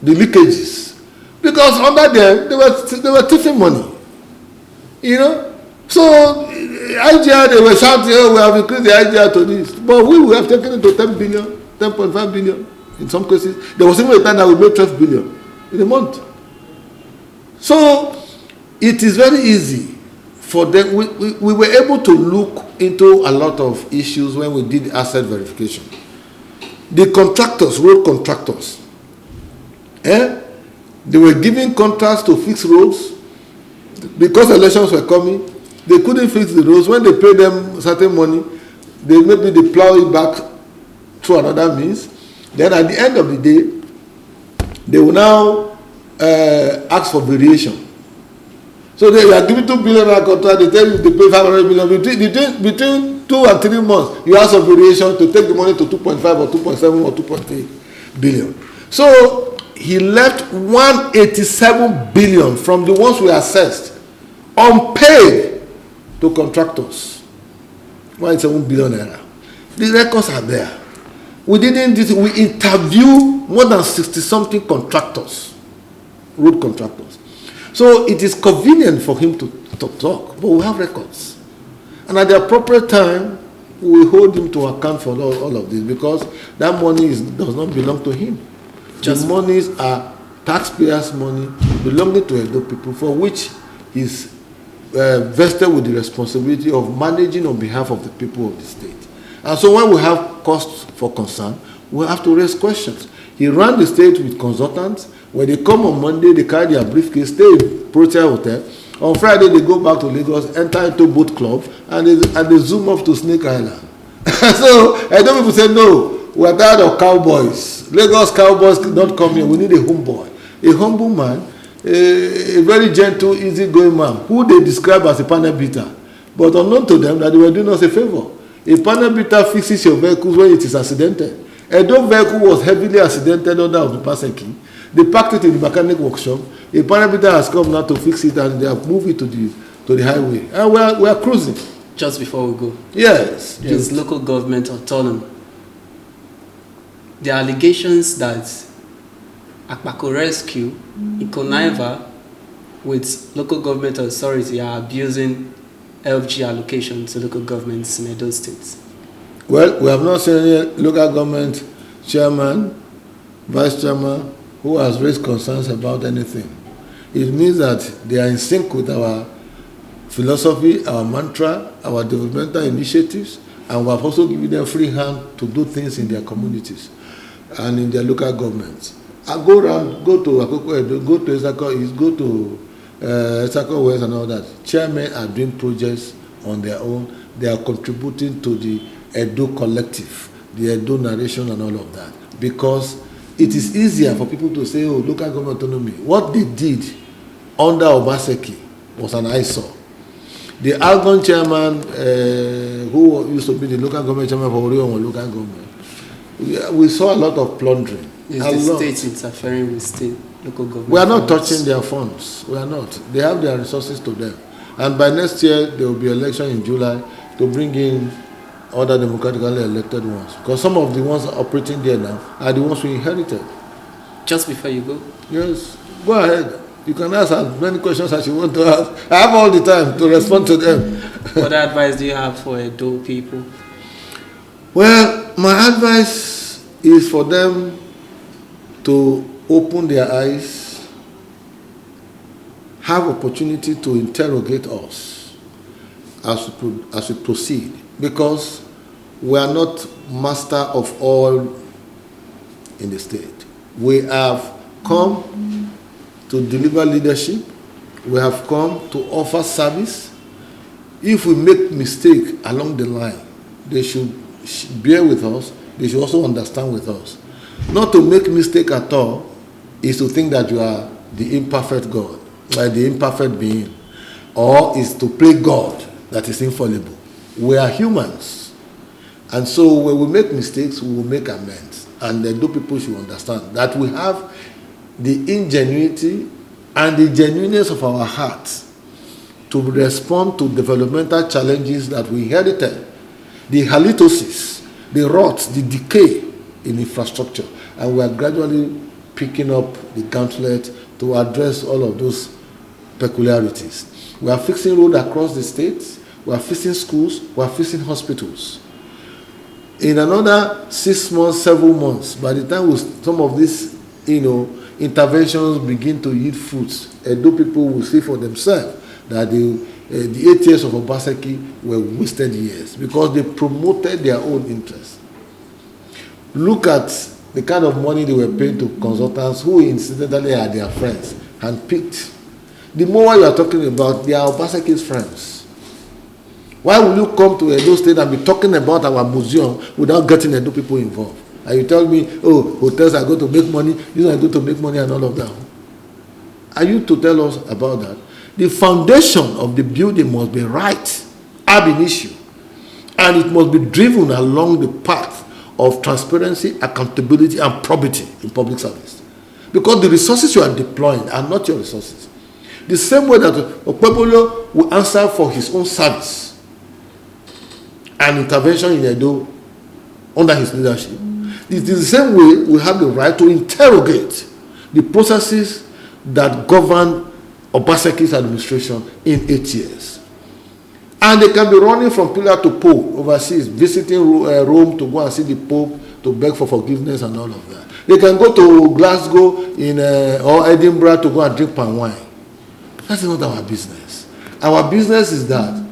the leakages. Because under them, they were thieving money. You know? So, IGR, they were shouting, oh, we have increased the IGR to this. But we have taken it to 10 billion, 10.5 billion in some cases. There was even a time that we made 12 billion in a month. So, it is very easy for them. We were able to look into a lot of issues when we did asset verification. The contractors, road contractors, they were giving contracts to fix roads because elections were coming. They couldn't fix the roads. When they paid them certain money, maybe they plow it back through another means. Then at the end of the day, they will now ask for variation. So they are giving 2 billion contract. They tell you they pay 500 million between 2 and 3 months. You ask for variation to take the money to 2.5 or 2.7 or 2.8 billion. So he left 187 billion from the ones we assessed unpaid to contractors. 187 billion naira. The records are there. We interviewed more than 60-something contractors, road contractors. So it is convenient for him to talk, but we have records. And at the appropriate time, we hold him to account for all of this, because that money does not belong to him. The monies are taxpayers' money belonging to Edo people, for which he's vested with the responsibility of managing on behalf of the people of the state. And so when we have cause for concern, we have to raise questions. He ran the state with consultants. When they come on Monday, they carry their briefcase, stay in Protea Hotel. On Friday, they go back to Lagos, enter into boat club, and they zoom off to Snake Island. So, Edo people say, no, we're tired of cowboys. Lagos cowboys not come here. We need a homeboy. A humble man, a very gentle, easygoing man, who they describe as a panel beater. But unknown to them that they were doing us a favor. A panel beater fixes your vehicles when it is accidented. Edo vehicle was heavily accidented under Obaseki. They packed it in the mechanic workshop. A panel beater has come now to fix it, and they have moved it to the highway. And we are cruising. Just before we go. Yes. There's local government autonomy. The allegations that Akpako Rescue in conniver with local government authority are abusing LFG allocation to local governments in Edo State. Well, we have not seen any local government chairman, vice chairman, who has raised concerns about anything. It means that they are in sync with our philosophy, our mantra, our developmental initiatives, and we have also given them free hand to do things in their communities and in their local governments. I go around, go to Akoko Edo, go to Esako East, go to Esako West and all that. Chairmen are doing projects on their own. They are contributing to the Edo collective, the Edo narration and all of that. Because it is easier for people to say, oh, local government autonomy. What they did under Obaseki was an eyesore. The Algon chairman, who used to be the local government chairman for Orion local government, we saw a lot of plundering. Is the state interfering with state local government? We are not touching their funds. We are not. They have their resources to them. And by next year, there will be election in July to bring in other democratically elected ones. Because some of the ones operating there now are the ones we inherited. Just before you go? Yes. Go ahead. You can ask as many questions as you want to ask. I have all the time to respond to them. What advice do you have for Edo people? Well, my advice is for them to open their eyes, have opportunity to interrogate us as we proceed, because we are not master of all in the state. We have come to deliver leadership. We have come to offer service. If we make mistake along the line, they should bear with us. They should also understand with us. Not to make mistake at all is to think that you are the imperfect God, like the imperfect being, or is to play God that is infallible. We are humans. And so when we make mistakes, we will make amends. And the Edo people should understand that we have the ingenuity and the genuineness of our hearts to respond to developmental challenges that we inherited. The halitosis, the rot, the decay in infrastructure. And we are gradually picking up the gauntlet to address all of those peculiarities. We are fixing roads across the states. We are fixing schools. We are fixing hospitals. In another 6 months, 7 months, by the time some of these, interventions begin to yield fruits, Edo people will see for themselves that the 8 years of Obaseki were wasted years because they promoted their own interests. Look at the kind of money they were paying to consultants who incidentally are their friends and picked. The more you are talking about, they are Obaseki's friends. Why will you come to Edo State and be talking about our museum without getting Edo people involved? And you tell me, oh, hotels are going to make money, these are going to make money and all of that. Are you to tell us about that? The foundation of the building must be right, ab initio, and it must be driven along the path of transparency, accountability, and probity in public service. Because the resources you are deploying are not your resources. The same way that Okpebolo will answer for his own service and intervention in Edo under his leadership, it is the same way we have the right to interrogate the processes that govern Obaseki's administration in 8 years. And they can be running from pillar to pole overseas, visiting Rome to go and see the Pope to beg for forgiveness and all of that. They can go to Glasgow or Edinburgh to go and drink palm wine. That's not our business. Our business is that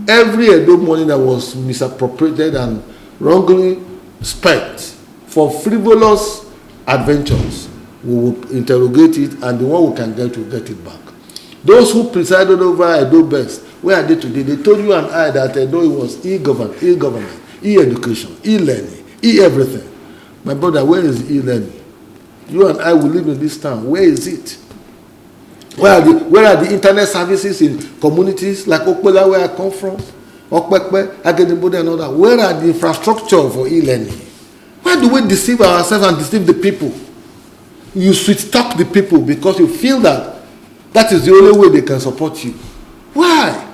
every Edo money that was misappropriated and wrongly spent for frivolous adventures, we will interrogate it, and the one we can get will get it back. Those who presided over Edo Best, where are they today? They told you and I that Edo was e-government, e-education, e-learning, e-everything. My brother, where is e-learning? You and I will live in this town. Where is it? Where are the internet services in communities like Okpela, where I come from? Okpekpe, Agedibode and all that. Where are the infrastructure for e-learning? Why do we deceive ourselves and deceive the people? You sweet talk the people because you feel that that is the only way they can support you. Why?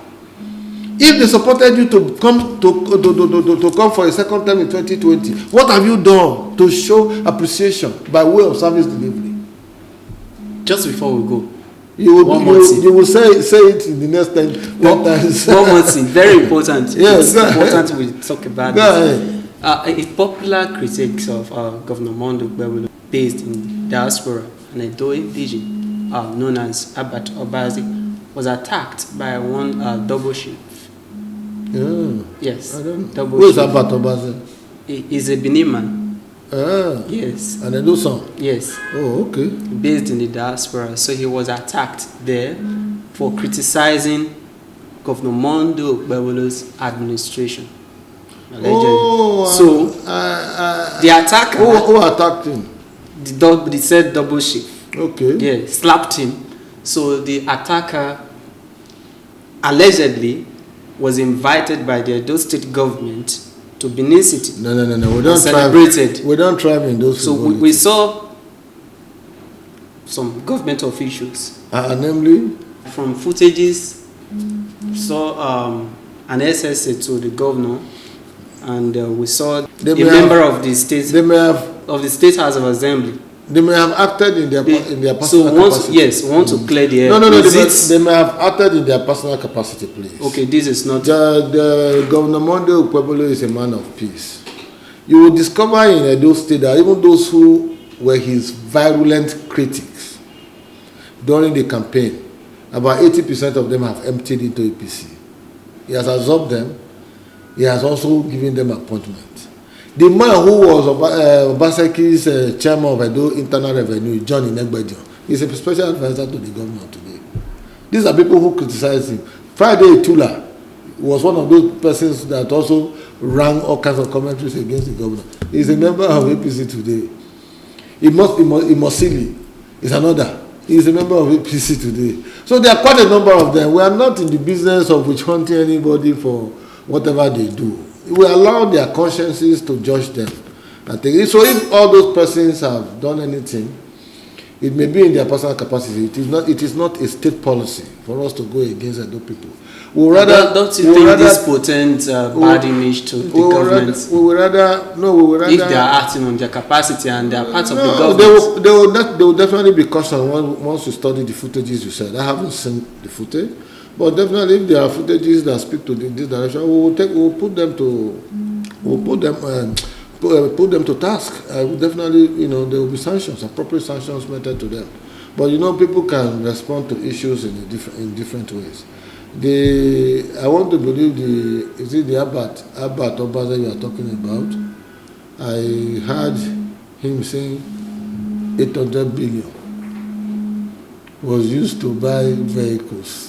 If they supported you to come for a second term in 2020, what have you done to show appreciation by way of service delivery? Just before we go, you will say it in the next 10 times. One more thing, very important. Yes, it's important we talk about this. A popular critic of Governor Mondo Gbewolo, based in diaspora and Edo indigen, known as Abat Obazi, was attacked by one double chief. Yeah. Yes. Double Who is Abat Obazi? He's a Benin man. Yes. And Edo son? Yes. Oh, okay. Based in the diaspora. So he was attacked there for criticizing Governor Mondo Gbewolo's administration. Allegedly. Oh, so the attacker who attacked him? The said double chief. Okay. Yeah, slapped him. So the attacker allegedly was invited by the Edo State government to Benin City. No. We don't celebrated. We don't thrive in those. So we saw some government officials. Namely? From footages, saw an SSA to the governor, and we saw a member of the state of the State House of Assembly. They may have acted in their personal capacity. Yes, we want to clear the air. No. They may have acted in their personal capacity, please. Okay, this is not. The Governor Monday Ukpebolo is a man of peace. You will discover in Edo State that even those who were his virulent critics during the campaign, about 80% of them have emptied into APC. He has absorbed them. He has also given them appointments. The man who was Obaseki's chairman of Edo Internal Revenue, John Inegbedion, is a special advisor to the governor today. These are people who criticize him. Friday Tula was one of those persons that also rang all kinds of commentaries against the governor. He's a member of APC today. Imosili is another. He's a member of APC today. So there are quite a number of them. We are not in the business of witch hunting anybody for whatever they do. We allow their consciences to judge them. I think so. If all those persons have done anything, it may be in their personal capacity. It is not a state policy for us to go against Edo people. We rather don't you think this portends bad image to the government? We would rather if they are acting on their capacity and they are part of the government. They will definitely be cautioned once you study the footages you said. I haven't seen the footage. But definitely, if there are footages that speak to this direction, we'll put them to task. Definitely, there will be sanctions, appropriate sanctions meted to them. But people can respond to issues in different ways. I want to believe the Abat Obaza you are talking about. I heard him saying 800 billion was used to buy vehicles.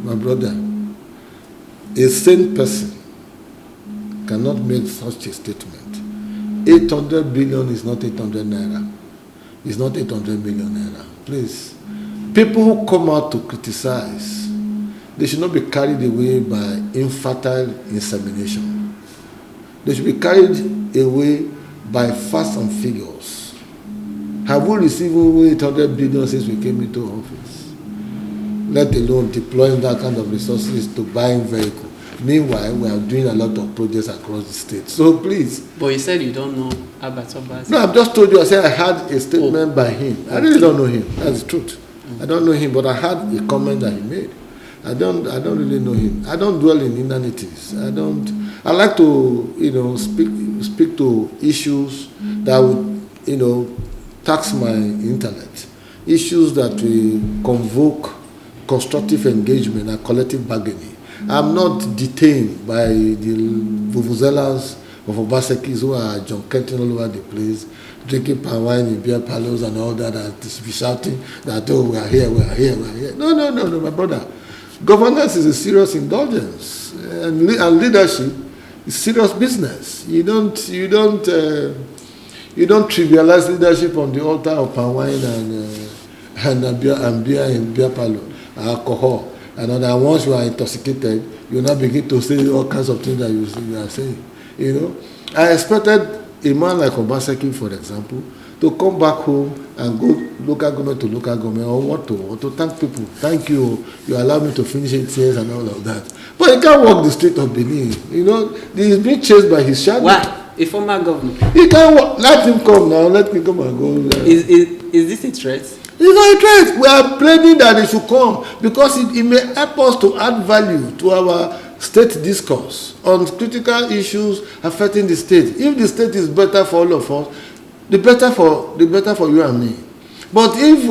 My brother, a sane person cannot make such a statement. 800 billion is not 800 naira. It's not 800 million naira. Please, people who come out to criticize, they should not be carried away by infertile insemination. They should be carried away by facts and figures. Have we received over 800 billion since we came into office? Let alone deploying that kind of resources to buying vehicles. Meanwhile, we are doing a lot of projects across the state. So please. But you said you don't know Albert Obaseki. No, I've just told you. I said I had a statement by him. I really don't know him. That's the truth. I don't know him, but I had a comment that he made. I don't really know him. I don't dwell in inanities. I like to, speak to issues that would, tax my intellect. Issues that will convoke constructive engagement and collective bargaining. I'm not detained by the vuvuzelas of Obasekis who are junketing all over the place, drinking palm wine in beer parlors and all that, and be shouting that, oh, we are here. No, my brother. Governance is a serious indulgence, and leadership is serious business. You don't trivialize leadership on the altar of palm wine and beer in beer parlor. Alcohol, and then once you are intoxicated, you now begin to say all kinds of things that you are saying. I expected a man like Obaseki, for example, to come back home and go local government to local government or to thank people. Thank you, you allowed me to finish 8 years and all of that. But he can't walk the street of Benin. He's being chased by his shadow. Why? A former governor. He can't walk. Let him come now. Let me come and go. Is this a threat? It's not a threat. We are pleading that they should come because it may help us to add value to our state discourse on critical issues affecting the state. If the state is better for all of us, the better for you and me. But if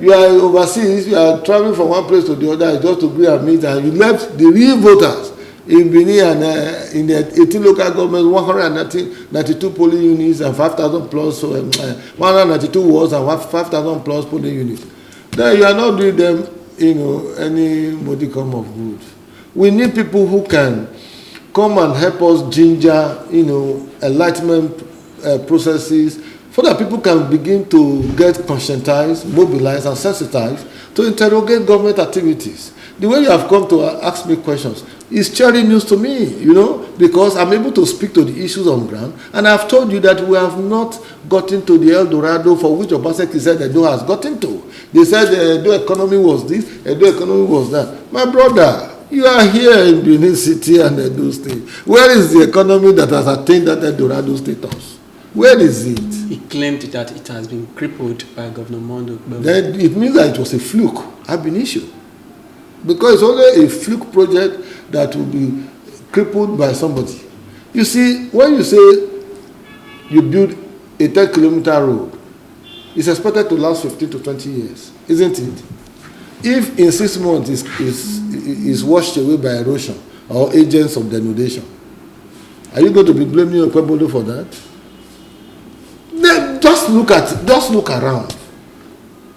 you are overseas, you are traveling from one place to the other just to go and meet, and you left the real voters in Benin and in the 18 local governments, 192 polling units and 5,000 plus, 192 wards and 5,000 plus polling units, then you are not doing them, any modicum of good. We need people who can come and help us ginger, enlightenment processes, so that people can begin to get conscientized, mobilized, and sensitized to interrogate government activities. The way you have come to ask me questions is cherry news to me, because I'm able to speak to the issues on ground. And I've told you that we have not gotten to the El Dorado for which Obaseki said Edo has gotten to. They said the Edo economy was this, Edo economy was that. My brother, you are here in Benin City and Edo State. Where is the economy that has attained that El Dorado status? Where is it? He claimed that it has been crippled by Governor Mondo. Then it means that it was a fluke ab initio. Because it's only a fluke project that will be crippled by somebody. You see, when you say you build a 10-kilometer road, it's expected to last 15 to 20 years, isn't it? If in 6 months is washed away by erosion or agents of denudation, are you going to be blaming Okpebolo for that? Then just look around.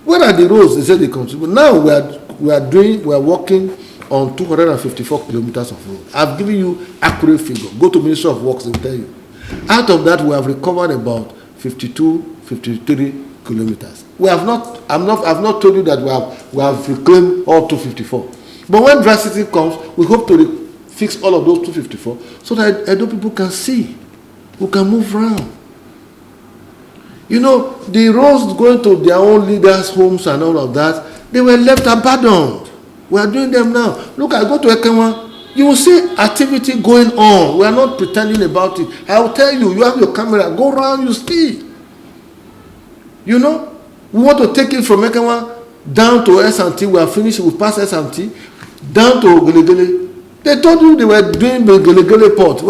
Where are the roads they said they contribute? Now we are working on 254 kilometers of road. I've given you accurate figure. Go to Ministry of Works and tell you. Out of that, we have recovered about 52, 53 kilometers. I've not told you that we have reclaimed all 254. But when dry season comes, we hope to fix all of those 254 so that Edo people can see, who can move around. The roads going to their own leaders' homes and all of that, they were left abandoned. We are doing them now. Look, I go to Ekenwa, you will see activity going on. We are not pretending about it. I will tell you, you have your camera, go around, you see. We want to take it from Ekenwa down to S&T. We are finished, we pass S&T, down to Gelegele. They told you they were doing the Gelegele port.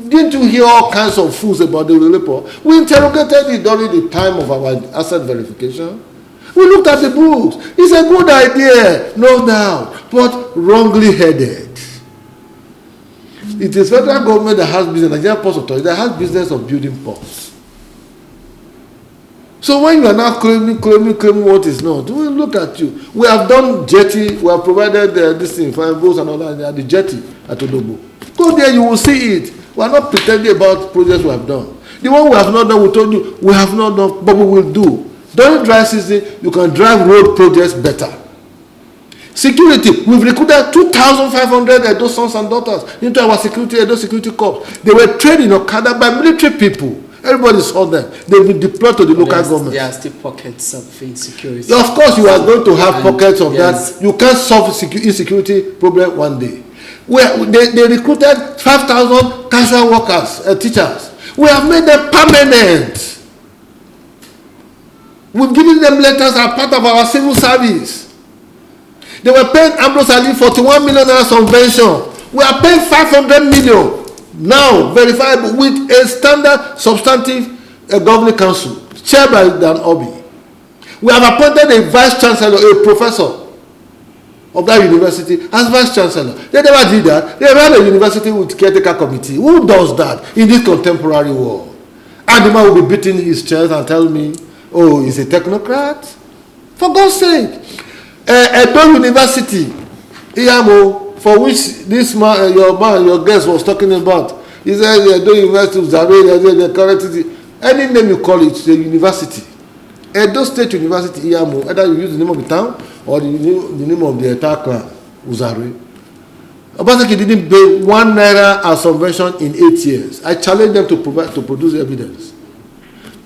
Didn't you hear all kinds of fools about the Gelegele port? We interrogated it during the time of our asset verification. We looked at the books. It's a good idea, no doubt, but wrongly headed. It is federal government that has business, Nigerian Ports Authority, that has business of building ports. So when you are now claiming what is not, we look at you. We have done jetty, we have provided this thing, fire boats and all that, the jetty at Odobo. Go there, you will see it. We are not pretending about projects we have done. The one we have not done, we told you, we have not done, but we will do. During dry season, you can drive road projects better. Security, we've recruited 2,500 Edo sons and daughters into our Edo Security Corps. They were trained in Okada by military people. Everybody saw them. They've been deployed to the local government. There are still pockets of insecurity. Of course, you are going to have pockets of that. You can't solve insecurity problem one day. They recruited 5,000 casual workers, teachers. We have made them permanent. We've given them letters as part of our civil service. They were paying Ambrose Ali 41 million subvention. We are paying 500 million now, verifiable with a standard substantive governing council chaired by Dan Obi. We have appointed a vice chancellor, a professor of that university as vice chancellor. They never did that. They ran a university with caretaker committee. Who does that in this contemporary world? And the man will be beating his chest and tell me, oh, he's a technocrat? For God's sake. Edo University, Iyamo, for which this man, your guest was talking about, he said Edo University, the current, any name you call it, it's a university. Edo State University, Iyamo, either you use the name of the town or the name of the entire clan, Uzare. Obaseki didn't pay 1 naira as subvention in 8 years. I challenge them to produce evidence.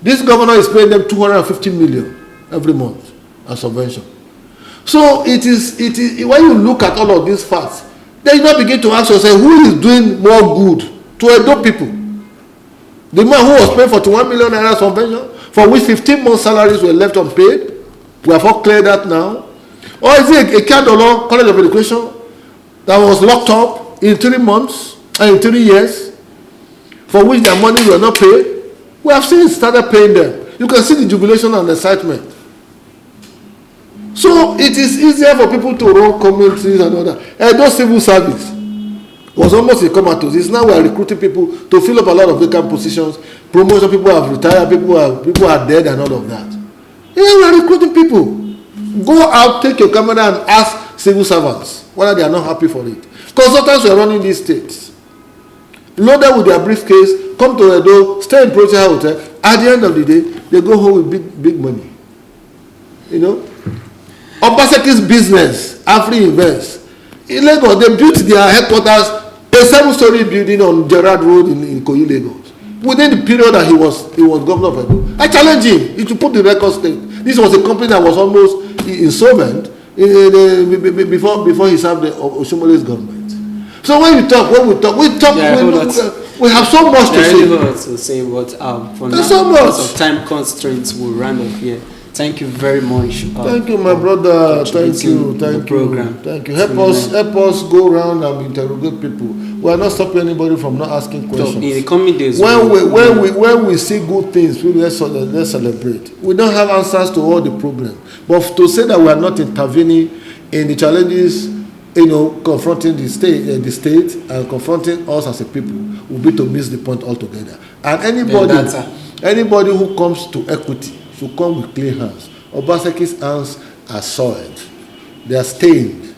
This governor is paying them 250 million every month as subvention. So it is when you look at all of these facts, then you now begin to ask yourself, who is doing more good to Edo people? The man who was paying 41 million naira subvention, for which 15 months salaries were left unpaid, we have all cleared that now. Or is it a Kadolo College of Education that was locked up in 3 months and in 3 years, for which their money were not paid? We have since started paying them. You can see the jubilation and excitement. So it is easier for people to run communities and all that. Edo civil service was almost a comatose. It's now we are recruiting people to fill up a lot of vacant positions. Promotion, people have retired, people are dead and all of that. Yeah, we are recruiting people. Go out, take your camera and ask civil servants whether they are not happy for it. Consultants were running these states. Loaded with their briefcase, come to Edo, stay in Protea Hotel. At the end of the day, they go home with big money. Obaseki's business, Afri Invest, In Lagos, they built their headquarters, a 7-story building on Gerard Road in Ikoyi, Lagos. Within the period that he was governor of Edo. I challenge him to put the record straight. This was a company that was almost insolvent before he served the Oshomole's government. So when we talk, we have so much to say. There is to say, but for now, so because of time constraints, we'll round up here. Thank you very much. Thank you, my brother. Thank you. Thank you. Help us go around and interrogate people. We are not stopping anybody from not asking questions. So in the coming days, when we see good things, let's celebrate. We don't have answers to all the problems, but to say that we are not intervening in the challenges, confronting the state and confronting us as a people, will be to miss the point altogether. And anybody who comes to equity should come with clean hands. Obaseki's hands are soiled. They are stained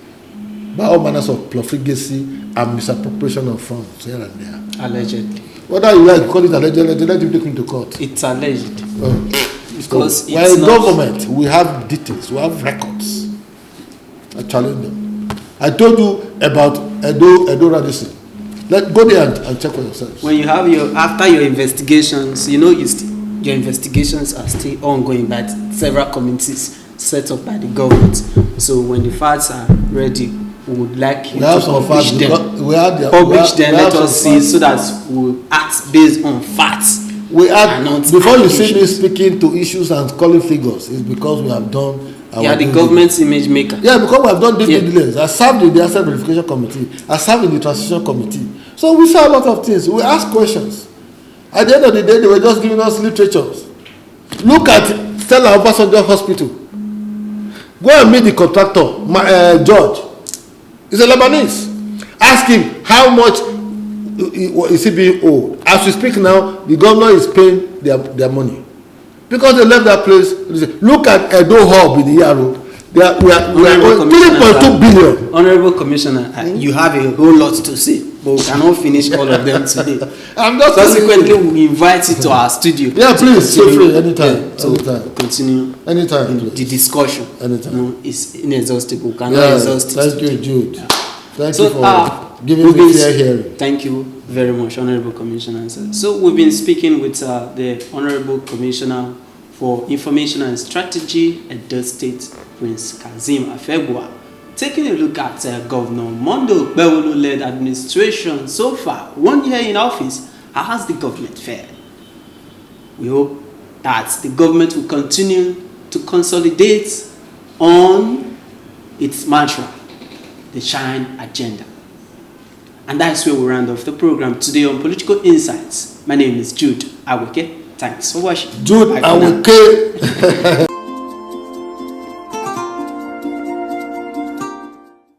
by all manners of profligacy and misappropriation of funds here and there. Allegedly. Whether you like to call it allegedly, let him take him to court. It's alleged. Because we are a government. We have details. We have records. I challenge them. I told you about Edo Radisson. Go there and check for yourselves. When you have after your investigations, your investigations are still ongoing by several committees set up by the government. So when the facts are ready, we would like you to publish them. Publish them, let us see, so that we'll act based on facts. Before you see me speaking to issues and calling figures, it's because we have done our the government's image maker. Yeah, because we have done due diligence. I served in the Asset Verification Committee. I served in the Transition Committee. So we saw a lot of things. We ask questions. At the end of the day, they were just giving us literatures. Look at Stella Obasanjo Hospital. Go and meet the contractor, George. He's a Lebanese. Ask him how much is he being owed. As we speak now, the governor is paying their money. Because they left that place. Look at Edo Hub in the Yaro. We are 3.2 billion. Honorable Commissioner, you have a whole lot to say, but we cannot finish all of them today. Consequently, we invite you to our studio. Yeah, please, feel free anytime. Continue anytime. The discussion. Anytime. It's inexhaustible. Cannot exhaust it. Thank you, Jude. Thank you for giving me fair hearing. Thank you very much, Honorable Commissioner. So we've been speaking with the Honorable Commissioner for Information and Strategy at the State, Prince Kazeem Afegwa, taking a look at Governor Mondo Gbewolo-led administration so far, 1 year in office. How has the government fared? We hope that the government will continue to consolidate on its mantra, the Shine Agenda. And that's where we round off the program today on Political Insights. My name is Jude Aweke. Thanks for watching. Jude Aweke.